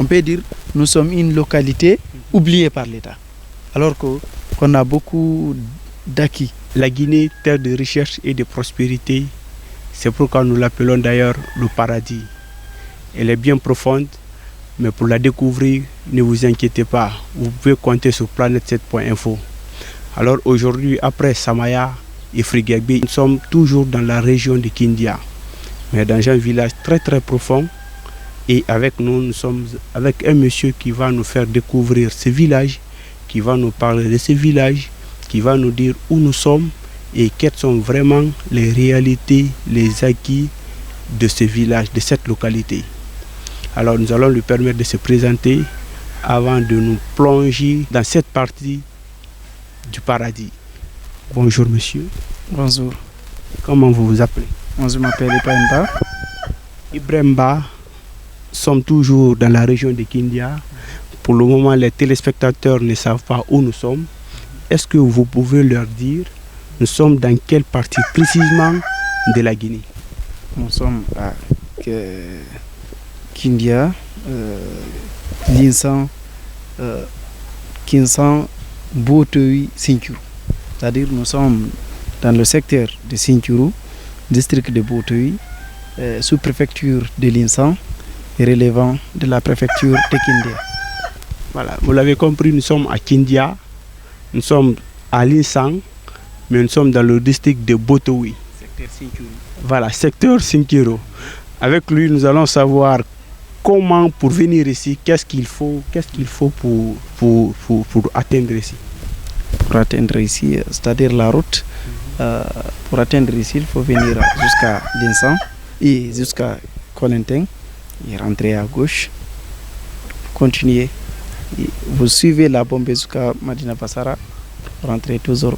On peut dire que nous sommes une localité oubliée par l'État, alors qu'on a beaucoup d'acquis. La Guinée, terre de recherche et de prospérité, c'est pourquoi nous l'appelons d'ailleurs le paradis. Elle est bien profonde, mais pour la découvrir, ne vous inquiétez pas, vous pouvez compter sur planet7.info. Alors aujourd'hui, après Samaya et Frigagbe, nous sommes toujours dans la région de Kindia, mais dans un village très très profond. Et avec nous sommes avec un monsieur qui va nous faire découvrir ce village, qui va nous parler de ce village, qui va nous dire où nous sommes et quelles sont vraiment les réalités, les acquis de ce village, de cette localité. Alors nous allons lui permettre de se présenter avant de nous plonger dans cette partie du paradis. Bonjour monsieur. Bonjour. Comment vous vous appelez? Moi je m'appelle Ibrahimba. Ibrahimba. Sommes toujours dans la région de Kindia. Pour le moment, les téléspectateurs ne savent pas où nous sommes. Est-ce que vous pouvez leur dire, nous sommes dans quelle partie précisément de la Guinée? Nous sommes à Kindia, Linsan, Kinsan, Botoui, Sinthiou. C'est-à-dire nous sommes dans le secteur de Sinthiou, district de Botoui, sous-préfecture de Linsan, relevant de la préfecture de Kindia. Voilà, vous l'avez compris, nous sommes à Kindia, nous sommes à Linsan, mais nous sommes dans le district de Botoui. Secteur Sinthiou. Voilà, secteur Sinthiou. Avec lui, nous allons savoir comment, pour venir ici, qu'est-ce qu'il faut pour atteindre ici. Pour atteindre ici, c'est-à-dire la route, pour atteindre ici, il faut venir jusqu'à Linsan et jusqu'à Kolenteng. Et rentrer à gauche, continuez, et vous suivez la bombe jusqu'à Madina Bassara, rentrez toujours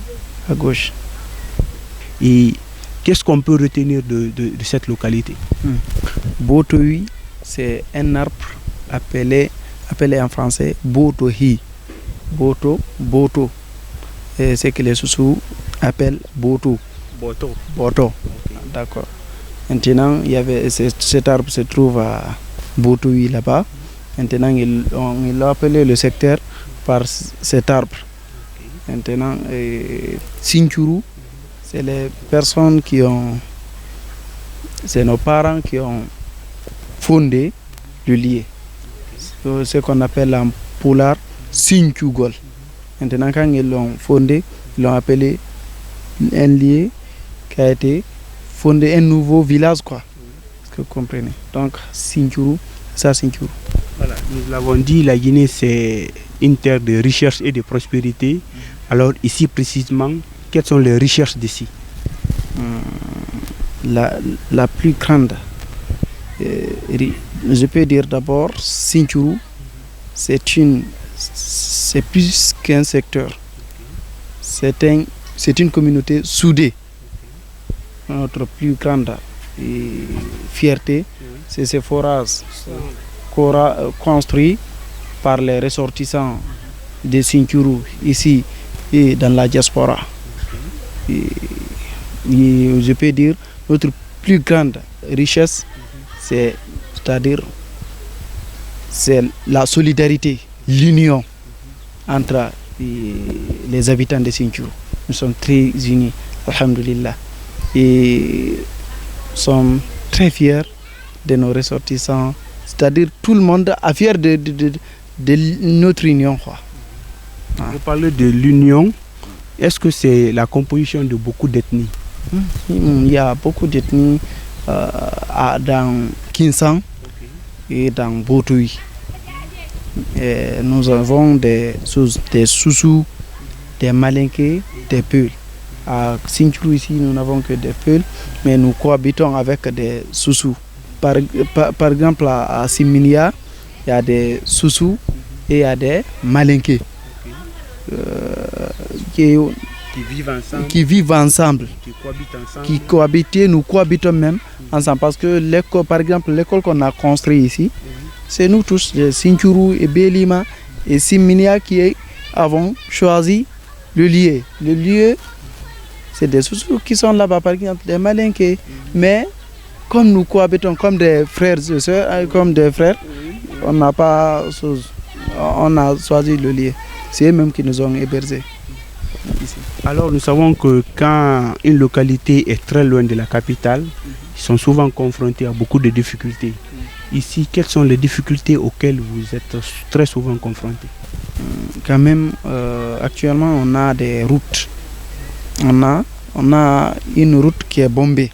à gauche. Et qu'est-ce qu'on peut retenir de cette localité? Botoui, c'est un arbre appelé en français Botohi. Boto. Et c'est que les Soussous appellent Boto. Boto. Okay. D'accord. Maintenant, cet arbre se trouve à Botoui là-bas. Maintenant, ils l'ont appelé le secteur par cet arbre. Maintenant, Sinthiou, c'est les personnes c'est nos parents qui ont fondé le lieu. C'est ce qu'on appelle en poulard Sinthiou-Gol. Maintenant, quand ils l'ont fondé, ils l'ont appelé un lieu qui a été fondé un nouveau village, quoi. Est-ce que vous comprenez? Donc, Sinthiou, ça, Sinthiou. Voilà, nous l'avons dit, la Guinée, c'est une terre de recherche et de prospérité. Alors, ici, précisément, quelles sont les recherches d'ici? La plus grande, je peux dire d'abord, Sinthiou, c'est plus qu'un secteur. C'est une communauté soudée. Notre plus grande fierté, c'est ces forages construits par les ressortissants de Sinthiou ici et dans la diaspora. Et je peux dire notre plus grande richesse, c'est-à-dire la solidarité, l'union entre les habitants de Sinthiou. Nous sommes très unis, alhamdulillah. Et sommes très fiers de nos ressortissants, c'est-à-dire tout le monde est fier de notre union, quoi. Vous parlez de l'union, est-ce que c'est la composition de beaucoup d'ethnies? Il y a beaucoup d'ethnies dans Kinsan et dans Botoui. Nous avons des Soussous, des Malinké, des Peuls. À Sinthiou ici, nous n'avons que des Peuls, mais nous cohabitons avec des Soussous. Par exemple, à Siminia, il y a des Soussous et il y a des Malinké qui vivent ensemble, qui cohabitent, nous cohabitons même ensemble. Parce que l'école, par exemple, l'école qu'on a construite ici, c'est nous tous, Sinthiou et Belima et Siminia qui avons choisi le lieu. Le lieu, c'est des Soussous qui sont là-bas, par exemple, des Malinké. Mais comme nous cohabitons comme des frères et sœurs, comme des frères, on n'a pas... On a choisi le lieu. C'est eux-mêmes qui nous ont hébergés ici. Alors nous savons que quand une localité est très loin de la capitale, ils sont souvent confrontés à beaucoup de difficultés. Ici, quelles sont les difficultés auxquelles vous êtes très souvent confrontés? Quand même, actuellement, on a des routes. On a une route qui est bombée.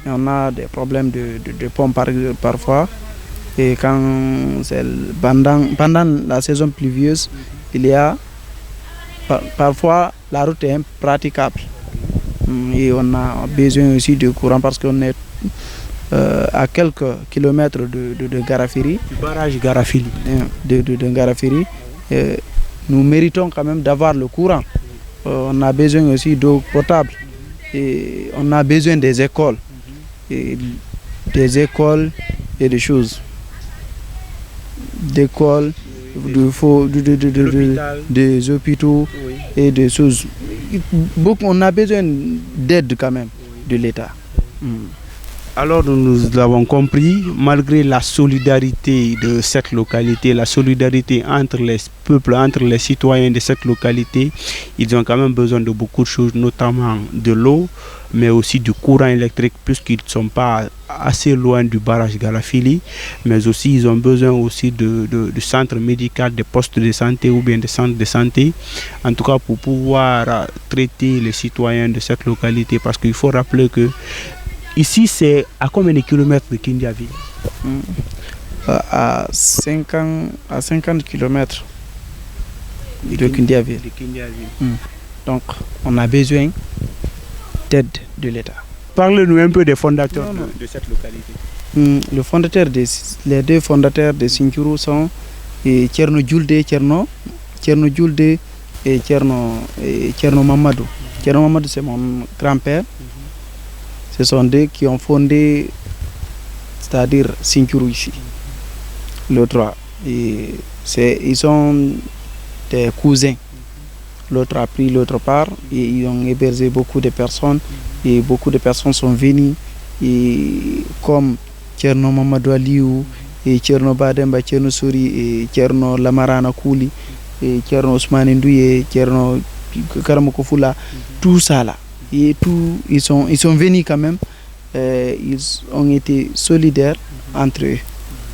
Et on a des problèmes de pompe parfois. Et quand c'est pendant la saison pluvieuse, il y a parfois la route est impraticable. Et on a besoin aussi de courant parce qu'on est à quelques kilomètres de Garafiri. Du barrage Garafili. De Garafiri. Nous méritons quand même d'avoir le courant. On a besoin aussi d'eau potable. Et on a besoin des écoles. Et des écoles et des choses. D'écoles, des hôpitaux, oui, et des choses. On a besoin d'aide quand même de l'État. Alors nous l'avons compris, malgré la solidarité de cette localité, la solidarité entre les peuples, entre les citoyens de cette localité, ils ont quand même besoin de beaucoup de choses, notamment de l'eau, mais aussi du courant électrique, puisqu'ils ne sont pas assez loin du barrage Garafili, mais aussi ils ont besoin aussi du centre médical, des postes de santé ou bien des centres de santé, en tout cas pour pouvoir traiter les citoyens de cette localité, parce qu'il faut rappeler que ici, c'est à combien de kilomètres de Kindiaville? À 50 kilomètres de Kindiaville. Donc, on a besoin d'aide de l'État. Parlez-nous un peu des fondateurs de cette localité. Les deux fondateurs de Sinthiou sont Tcherno Djoulde et Tcherno Mamadou. Tcherno Mamadou, c'est mon grand-père. Ce sont deux qui ont fondé, c'est-à-dire Sinthiou ici, l'autre. Ils sont des cousins. L'autre a pris l'autre part et ils ont hébergé beaucoup de personnes. Et beaucoup de personnes sont venues, et comme Tcherno Mamadou Aliou, et Tcherno Bademba, Tcherno Souri, et Tcherno Lamarana Kouli, et Tcherno Ousmane Ndouye, Tcherno Karamokofula, tout ça là. Et ils sont venus quand même, ils ont été solidaires entre eux.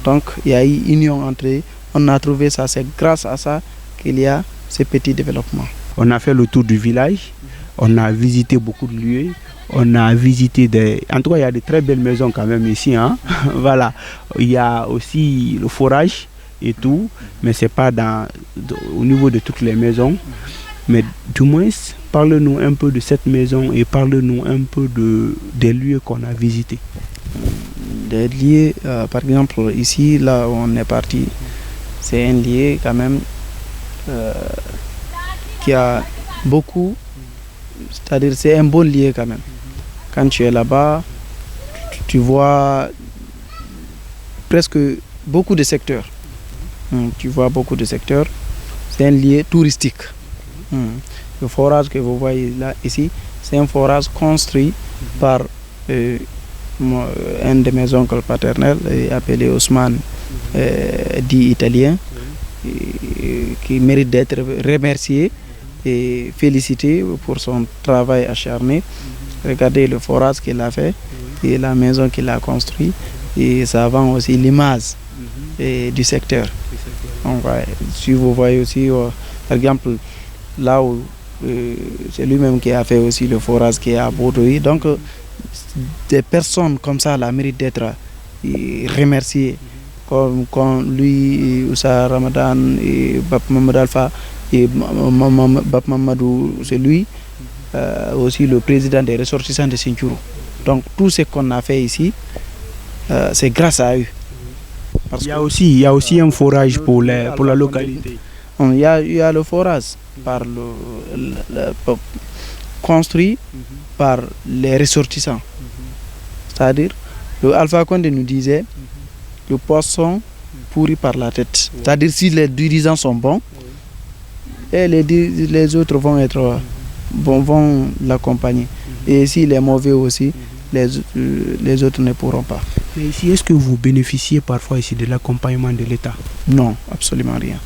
Donc il y a eu union entre eux. On a trouvé ça, c'est grâce à ça qu'il y a ces petits développements. On a fait le tour du village, on a visité beaucoup de lieux, on a visité En tout cas, il y a de très belles maisons quand même ici. Hein? Voilà. Il y a aussi le forage et tout, mais ce n'est pas au niveau de toutes les maisons. Mais du moins, parle-nous un peu de cette maison et parle-nous un peu des lieux qu'on a visités. Des lieux, par exemple, ici, là où on est parti, c'est un lieu quand même qui a beaucoup, c'est-à-dire c'est un bon lieu quand même. Quand tu es là-bas, tu vois presque beaucoup de secteurs. Tu vois beaucoup de secteurs. C'est un lieu touristique. Le forage que vous voyez là, ici, c'est un forage construit par un de mes oncles paternels, appelé Ousmane, dit italien, qui mérite d'être remercié et félicité pour son travail acharné. Regardez le forage qu'il a fait et la maison qu'il a construite, et ça vend aussi l'image du secteur. Donc, si vous voyez aussi, par exemple, là où c'est lui-même qui a fait aussi le forage qui est à Baudoï. Donc, des personnes comme ça là méritent d'être remerciées, comme lui, Oussa Ramadan, et Bap Mamadou Alpha, et Bap Mamadou, c'est lui, aussi le président des ressortissants de Sinthiou. Donc, tout ce qu'on a fait ici, c'est grâce à eux. Il y a aussi un forage pour la localité. Il y a le forage construit par les ressortissants. C'est-à-dire, le Alpha Condé nous disait, le poisson pourrit par la tête. C'est-à-dire, si les dirigeants sont bons, et les autres vont l'accompagner. Et s'il est mauvais aussi, les autres ne pourront pas. Mais ici, est-ce que vous bénéficiez parfois ici de l'accompagnement de l'État? Non, absolument rien.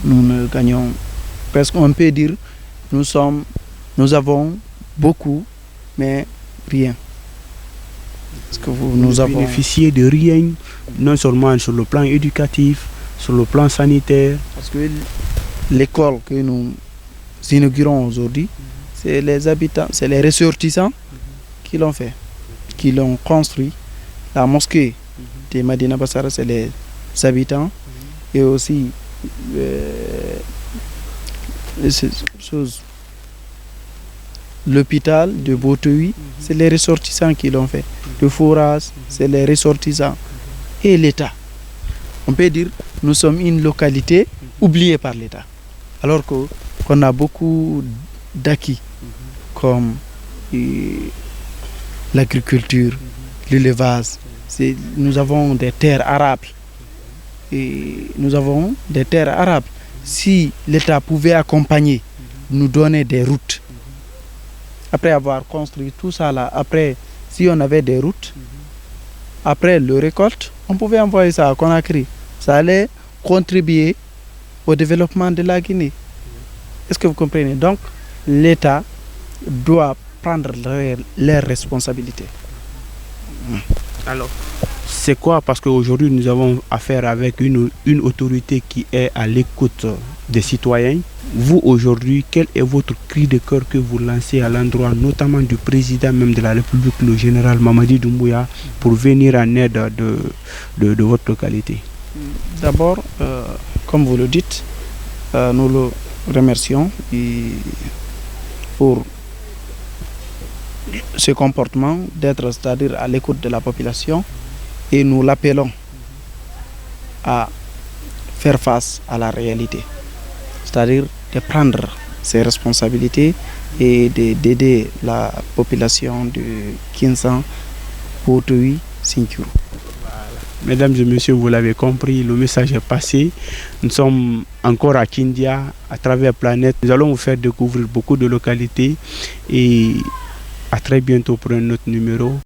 Nous ne gagnons presque, on peut dire, nous avons beaucoup, mais rien. Parce que nous avons bénéficié de rien, non seulement sur le plan éducatif, sur le plan sanitaire. Parce que l'école que nous inaugurons aujourd'hui, c'est les habitants, c'est les ressortissants qui l'ont fait, qui l'ont construit. La mosquée de Madina Bassara, c'est les habitants. Et aussi l'hôpital de Botoui, c'est les ressortissants qui l'ont fait. Le Fouras, c'est les ressortissants. Et l'État. On peut dire nous sommes une localité oubliée par l'État. Alors qu'on a beaucoup d'acquis, comme l'agriculture, l'élevage. Nous avons des terres arables. Et nous avons des terres arables. Si l'État pouvait accompagner, nous donner des routes, après avoir construit tout ça là, après, si on avait des routes, après le récolte, on pouvait envoyer ça à Conakry. Ça allait contribuer au développement de la Guinée. Est-ce que vous comprenez? Donc, l'État doit prendre leurs responsabilités. Alors, c'est quoi? Parce qu'aujourd'hui, nous avons affaire avec une autorité qui est à l'écoute des citoyens. Vous, aujourd'hui, quel est votre cri de cœur que vous lancez à l'endroit, notamment du président même de la République, le général Mamadi Doumbouya, pour venir en aide de votre localité? D'abord, comme vous le dites, nous le remercions pour ce comportement d'être, c'est-à-dire à l'écoute de la population, et nous l'appelons à faire face à la réalité, c'est-à-dire de prendre ses responsabilités et d'aider la population de Kinsan, Botoui, Sinthiou. Mesdames et messieurs, vous l'avez compris, le message est passé. Nous sommes encore à Kindia, à travers Planète. Nous allons vous faire découvrir beaucoup de localités et à très bientôt pour un autre numéro.